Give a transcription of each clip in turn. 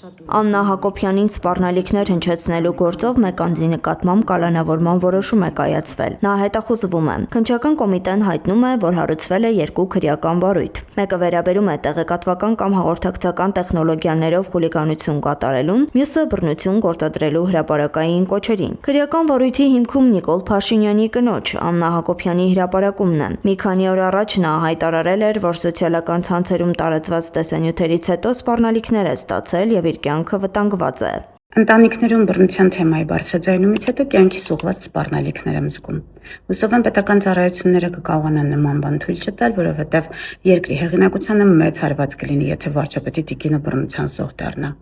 Աննա Հակոբյանին սպառնալիքներ հնչեցնելու գործով մեկ անձի նկատմամբ կալանավորման որոշում է կայացվել։ Նա հետախուզվում է։ Քննչական կոմիտեն հայտնում է, որ հարուցվել է 2 քրեական վարույթ։ Մեկը վերաբերում է տեղեկատվական կամ հաղորդակցական տեխնոլոգիաներով խուլիգանություն կատարելուն, մյուսը բռնություն գործադրելու հրապարակային կոչերին։ Քրեական վարույթի հիմքում Նիկոլ Փաշինյանի կնոջ Աննա Հակոբյանի հրապարակումն է։ Մի քանի օր առաջ նա հայտարարել էր, որ սոցիալական ցանցերում տարածված տեսանյութերից հետո սպառնալիքներ է ստացել եւ իր կյանքը վտանգված է։ Ընտանիքներում բռնության թեմայի բարձրաձայնումից հետո կյանքիս ուղղված սպառնալիքներ եմ զգում։ Հուսով եմ պետական ծառայությունները կկարողանան նման բան թույլ չտալ, որովհետև երկրի հեղինակությանը մեծ հարված կլինի, եթե վարչապետի տիկինը բռնության զոհ դառնա։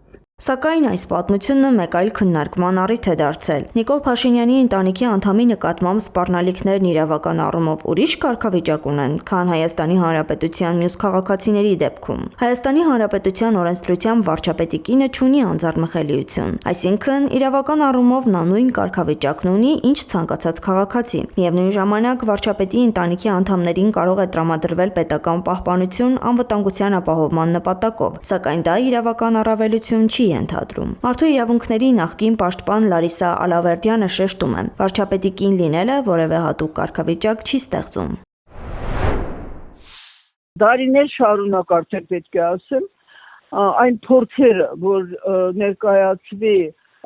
Սակայն այս պատմությունը մեկ այլ քննարկման առիթ է դարձել։ Նիկոլ Փաշինյանի ընտանիքի անդամի նկատմամբ սպառնալիքներն իրավական առումով ուրիշ կարգավիճակ ունեն, քան Հայաստանի Հանրապետության մյուս քաղաքացիների դեպքում։ Հայաստանի Հանրապետության օրենսդրությամբ վարչապետի կինը չունի անձեռնմխելիություն, այսինքն իրավական առումով նա նույն կարգավիճակն ունի, ինչ ցանկացած քաղաքացի։ Միևնույն ժամանակ վարչապետի ընտանիքի անդամներին կարող է տրամադրվել պետական պահպանություն անվտանգության ապահովման նպատակով, սակայն դա իրավական առավելություն չի ենթադրում։ Մարդու իրավունքների նախկին պաշտպան Լարիսա Ալավերդյանը շեշտում է. վարչապետի կին լինելը որևէ հատուկ կարգավիճակ չի ստեղծում։ Դարիներ շարունակ արդեն պետք է ասեմ, այն փորձերը, որ ներկայացվի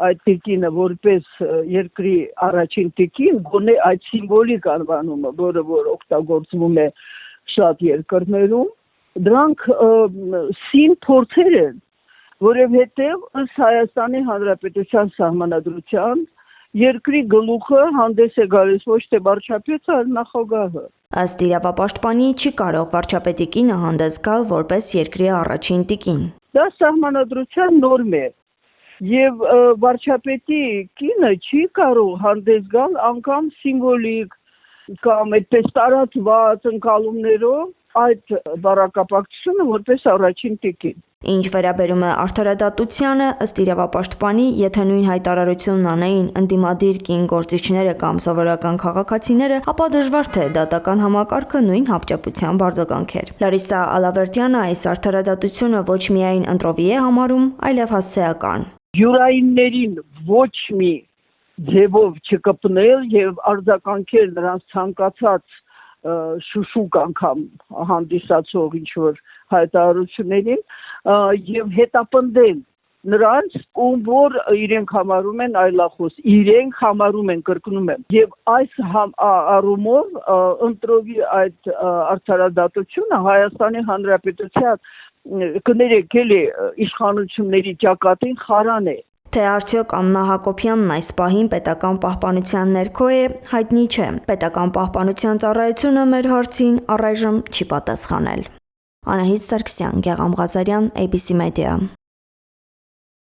այդ տիկինը որպես երկրի առաջին տիկին, գոնե այդ սիմվոլիկ անվանումը, որը որ օգտագործվում է շատ երկրներում, դրանք սին փորձեր են, որովհետև ըստ Հայաստանի Հանրապետության սահմանադրության երկրի գլուխը հանդես է գալիս ոչ թե վարչապետը, այլ նախագահը։ Ըստ իրավապաշտպանի չի կարող վարչապետի կինը հանդես գալ որպես երկրի առաջին տիկին։ Դա սահմանադրության նորմ է, եւ վարչապետի կինը չի կարող հանդես գալ անգամ սիմվոլիկ կամ այդպես տարածված ընկալումներով այդ բառակապակցությունը որպես առաջին տիկին։ Ինչ վերաբերում է արդարադատությանը, ըստ իրավապաշտպանի, եթե նույն հայտարարությունն անեին ընդդիմադիր կին գործիչները կամ սովորական քաղաքացիները, ապա դժվար թե դատական համակարգը նույն հապճեպությամբ արձագանքեր։ Լարիսա Ալավերդյանը այս արդարադատությունը ոչ միայն ընտրովի է համարում, այլև հասցեական։ Յուրայիններին ոչ մի ձևով չկպնել եւ արձագանքել նրանց ցանկացած շուշուկ անգամ հանդիսացող ինչ-որ հայտարարություններին եւ հետապնդել նրանց, ում որ իրենք համարում են այլախոս, իրենք համարում են, կրկնում եմ, եւ այս առումով ընտրովի այդ արդարադատությունը Հայաստանի Հանրապետության կներեք էլի իշխանությունների ճակատին խարան է։ Թե արդյոք Աննա Հակոբյանն այս պահին պետական պահպանության ներքո է, հայտնի չէ։ Պետական պահպանության ծառայությունը մեր հարցին առայժմ չի պատասխանել։ Անահիտ Սարգսյան, Գեղամ Ղազարյան, ABC Media։